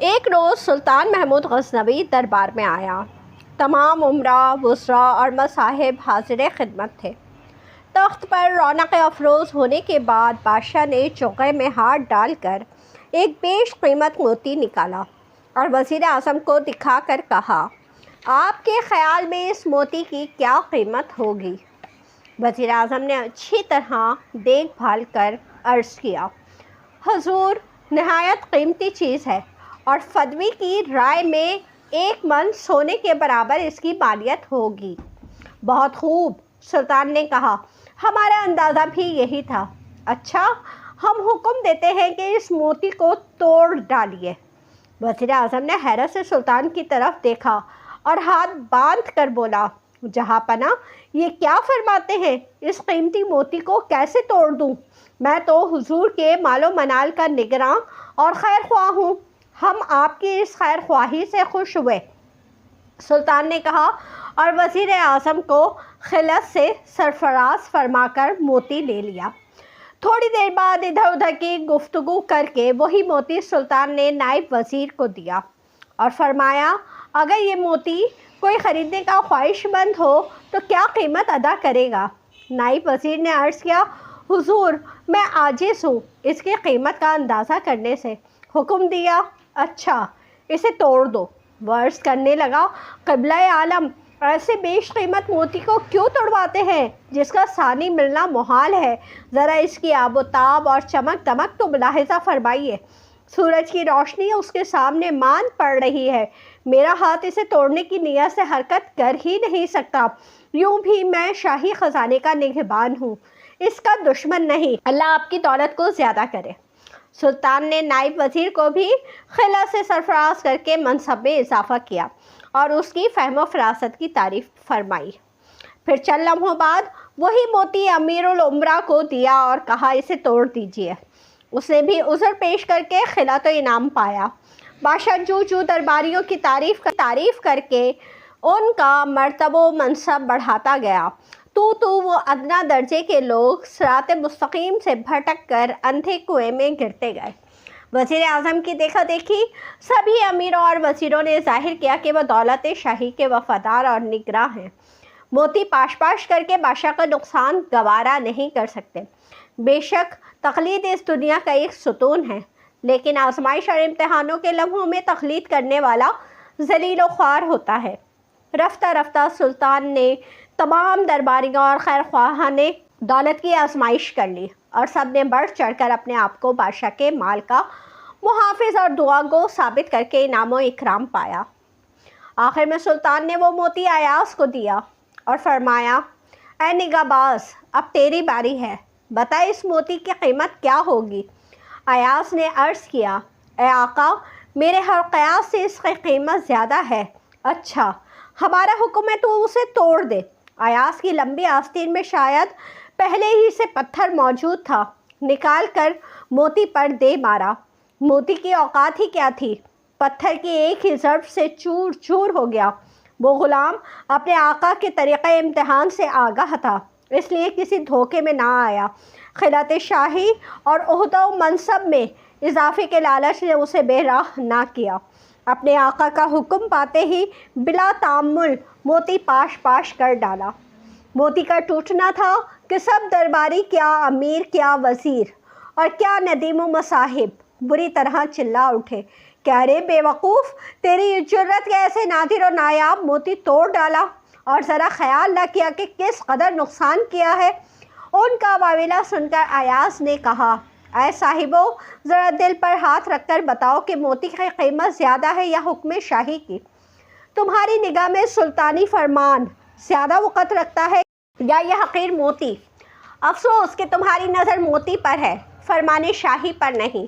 ایک روز سلطان محمود غزنوی دربار میں آیا۔ تمام امرا، وزراء اور مصاحب حاضر خدمت تھے۔ تخت پر رونق افروز ہونے کے بعد بادشاہ نے چوغے میں ہاتھ ڈال کر ایک بیش قیمت موتی نکالا اور وزیر اعظم کو دکھا کر کہا، آپ کے خیال میں اس موتی کی کیا قیمت ہوگی؟ وزیر اعظم نے اچھی طرح دیکھ بھال کر عرض کیا، حضور، نہایت قیمتی چیز ہے اور فدوی کی رائے میں 1 من سونے کے برابر اس کی مالیت ہوگی۔ بہت خوب، سلطان نے کہا، ہمارا اندازہ بھی یہی تھا۔ اچھا، ہم حکم دیتے ہیں کہ اس موتی کو توڑ ڈالیے۔ وزیر اعظم نے حیرت سے سلطان کی طرف دیکھا اور ہاتھ باندھ کر بولا، جہاں پناہ، یہ کیا فرماتے ہیں؟ اس قیمتی موتی کو کیسے توڑ دوں؟ میں تو حضور کے مال و منال کا نگراں اور خیر خواہ ہوں۔ ہم آپ کی اس خیر خواہی سے خوش ہوئے، سلطان نے کہا، اور وزیر اعظم کو خلعت سے سرفراز فرما کر موتی لے لیا۔ تھوڑی دیر بعد ادھر ادھر کی گفتگو کر کے وہی موتی سلطان نے نائب وزیر کو دیا اور فرمایا، اگر یہ موتی کوئی خریدنے کا خواہش مند ہو تو کیا قیمت ادا کرے گا؟ نائب وزیر نے عرض کیا، حضور، میں عاجز ہوں اس کی قیمت کا اندازہ کرنے سے۔ حکم دیا، اچھا، اسے توڑ دو۔ وہ عرض کرنے لگا، قبلہ عالم، ایسے بیش قیمت موتی کو کیوں توڑواتے ہیں جس کا ثانی ملنا محال ہے؟ ذرا اس کی آب و تاب اور چمک دمک تو ملاحظہ فرمائیے۔ سورج کی روشنی اس کے سامنے ماند پڑ رہی ہے۔ میرا ہاتھ اسے توڑنے کی نیت سے حرکت کر ہی نہیں سکتا۔ یوں بھی میں شاہی خزانے کا نگہبان ہوں، اس کا دشمن نہیں۔ اللہ آپ کی دولت کو زیادہ کرے۔ سلطان نے نائب وزیر کو بھی خلعت سے سرفراز کر کے منصب میں اضافہ کیا اور اس کی فہم و فراست کی تعریف فرمائی۔ پھر چند لمحوں بعد وہی موتی امیر الامراء کو دیا اور کہا، اسے توڑ دیجیے۔ اس نے بھی عذر پیش کر کے خلعت و انعام پایا۔ بادشاہ جو درباریوں کی تعریف کر کے ان کا مرتبہ و منصب بڑھاتا گیا، تو وہ ادنا درجے کے لوگ صراط مستقیم سے بھٹک کر اندھے کنویں میں گرتے گئے۔ وزیر اعظم کی دیکھا دیکھی سبھی امیروں اور وزیروں نے ظاہر کیا کہ وہ دولت شاہی کے وفادار اور نگراں ہیں۔ موتی پاش کر کے بادشاہ کا نقصان گوارا نہیں کر سکتے۔ بے شک تقلید اس دنیا کا ایک ستون ہے، لیکن آزمائش اور امتحانوں کے لمحوں میں تقلید کرنے والا ذلیل و خوار ہوتا ہے۔ رفتہ رفتہ سلطان نے تمام درباریوں اور خیر خواہاں نے دولت کی آزمائش کر لی اور سب نے بڑھ چڑھ کر اپنے آپ کو بادشاہ کے مال کا محافظ اور دعا گو ثابت کر کے انعام و اکرام پایا۔ آخر میں سلطان نے وہ موتی ایاز کو دیا اور فرمایا، اے نگاہ باز، اب تیری باری ہے، بتا اس موتی کی قیمت کیا ہوگی؟ ایاز نے عرض کیا، اے آقا، میرے ہر قیاس سے اس کی قیمت زیادہ ہے۔ اچھا، ہمارا حکم ہے تو اسے توڑ دے۔ ایاز کی لمبی آستین میں شاید پہلے ہی سے پتھر موجود تھا، نکال کر موتی پر دے مارا۔ موتی کی اوقات ہی کیا تھی، پتھر کی ایک ہی ضرب سے چور چور ہو گیا۔ وہ غلام اپنے آقا کے طریقہ امتحان سے آگاہ تھا، اس لیے کسی دھوکے میں نہ آیا۔ خلعت شاہی اور عہدہ و منصب میں اضافے کے لالچ نے اسے بے راہ نہ کیا۔ اپنے آقا کا حکم پاتے ہی بلا تأمل موتی پاش کر ڈالا۔ موتی کا ٹوٹنا تھا کہ سب درباری، کیا امیر، کیا وزیر اور کیا ندیم و مصاحب بری طرح چلا اٹھے کہ ارے بے وقوف، تیری جرت کے ایسے نادر و نایاب موتی توڑ ڈالا اور ذرا خیال نہ کیا کہ کس قدر نقصان کیا ہے۔ ان کا واویلا سن کر ایاز نے کہا، اے صاحبو، ذرا دل پر ہاتھ رکھ کر بتاؤ کہ موتی کی قیمت زیادہ ہے یا حکم شاہی کی؟ تمہاری نگاہ میں سلطانی فرمان زیادہ وقت رکھتا ہے یا یہ حقیر موتی؟ افسوس کہ تمہاری نظر موتی پر ہے، فرمان شاہی پر نہیں۔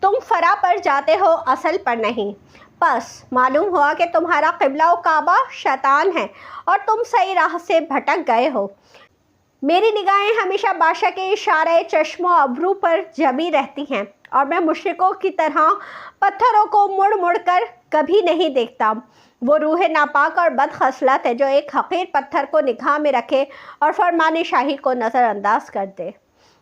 تم فرع پر جاتے ہو، اصل پر نہیں۔ بس معلوم ہوا کہ تمہارا قبلہ و کعبہ شیطان ہے اور تم صحیح راہ سے بھٹک گئے ہو۔ میری نگاہیں ہمیشہ بادشاہ کے اشارہ چشم و ابرو پر جمی رہتی ہیں اور میں مشرکوں کی طرح پتھروں کو مڑ مڑ کر کبھی نہیں دیکھتا۔ وہ روح ناپاک اور بد خصلت ہے جو ایک حقیر پتھر کو نگاہ میں رکھے اور فرمان شاہی کو نظر انداز کر دے۔